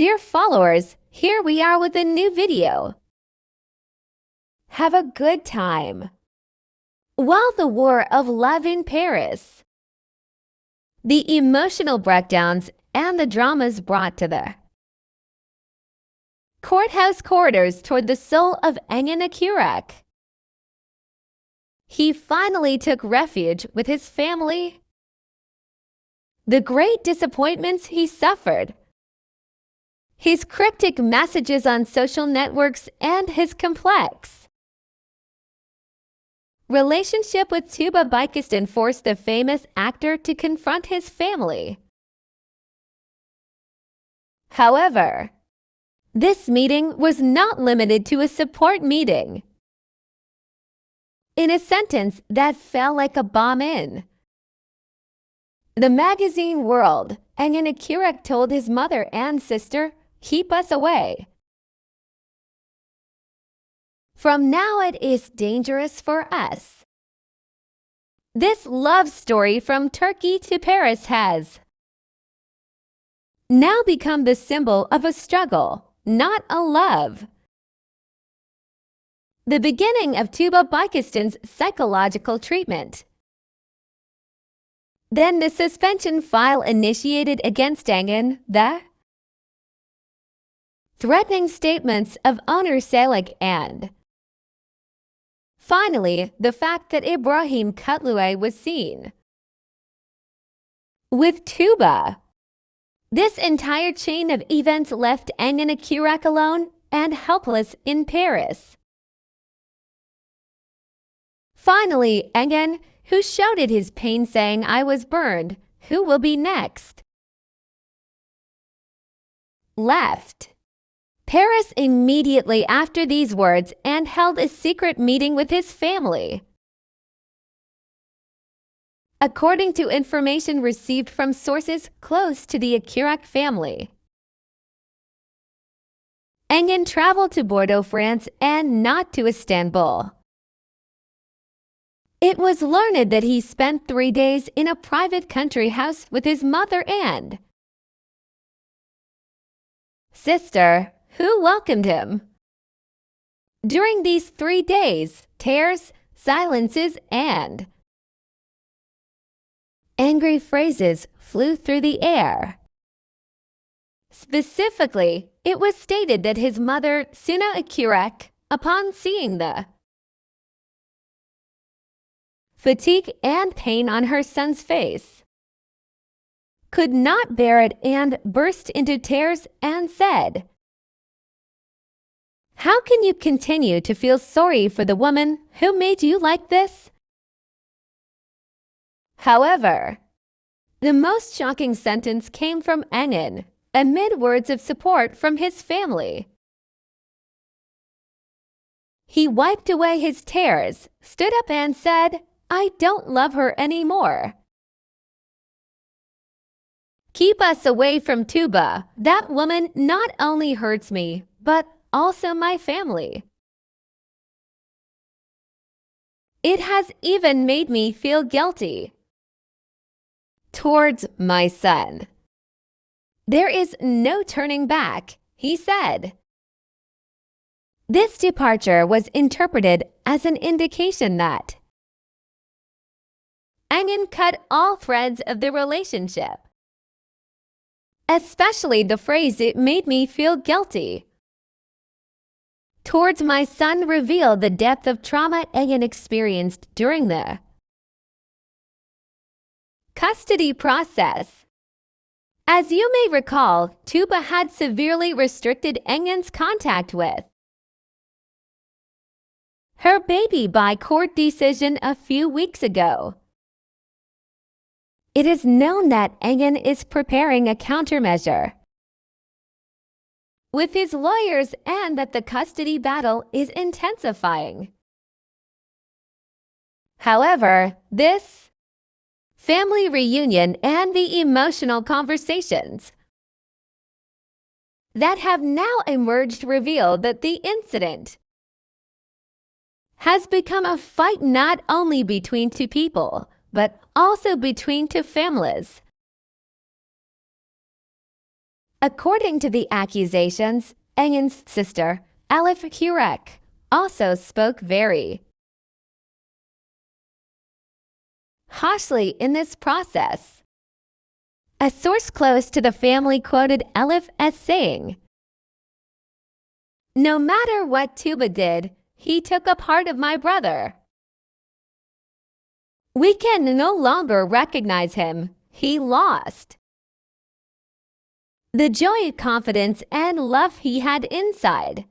Dear followers, here we are with a new video. Have a good time. While the war of love in Paris. The emotional breakdowns and the dramas brought to the courthouse corridors toward the soul of Engin Akyürek. He finally took refuge with his family. The great disappointments he suffered. His cryptic messages on social networks and his complex relationship with Tuba forced the famous actor to confront his family. However, this meeting was not limited to a support meeting. In a sentence that fell like a bomb in the magazine world, Engin Akyürek told his mother and sister, "Keep us away. From now it is dangerous for us." This love story from Turkey to Paris has now become the symbol of a struggle, not a love. The beginning of Tuba psychological treatment. Then the suspension file initiated against Engin, the threatening statements of owner Salik, and finally, the fact that Ibrahim Kutluay was seen with Tuba. This entire chain of events left Engin Akyürek alone and helpless in Paris. Finally, Engin, who shouted his pain saying, "I was burned, who will be next?" left Paris immediately after these words and held a secret meeting with his family. According to information received from sources close to the Akyürek family, Engin traveled to Bordeaux, France, and not to Istanbul. It was learned that he spent 3 days in a private country house with his mother and sister, who welcomed him. During these 3 days, tears, silences, and angry phrases flew through the air. Specifically, it was stated that his mother, Suna Akyürek, upon seeing the fatigue and pain on her son's face, could not bear it and burst into tears and said, "How can you continue to feel sorry for the woman who made you like this?" However, the most shocking sentence came from Engin, amid words of support from his family. He wiped away his tears, stood up and said, "I don't love her anymore. Keep us away from Tuba. That woman not only hurts me, but also my family. It has even made me feel guilty towards my son. There is no turning back," he said. This departure was interpreted as an indication that Engin cut all threads of the relationship. Especially the phrase, "It made me feel guilty towards my son," revealed the depth of trauma Engin experienced during the custody process. As you may recall, Tuba had severely restricted Engin's contact with her baby by court decision a few weeks ago. It is known that Engin is preparing a countermeasure with his lawyers and that the custody battle is intensifying. However, this family reunion and the emotional conversations that have now emerged reveal that the incident has become a fight not only between two people, but also between two families. According to the accusations, Engin's sister, Engin Akyürek, also spoke very harshly in this process. A source close to the family quoted Elif as saying, "No matter what Tuba did, he took a part of my brother. We can no longer recognize him. He lost the joy, confidence, and love he had inside."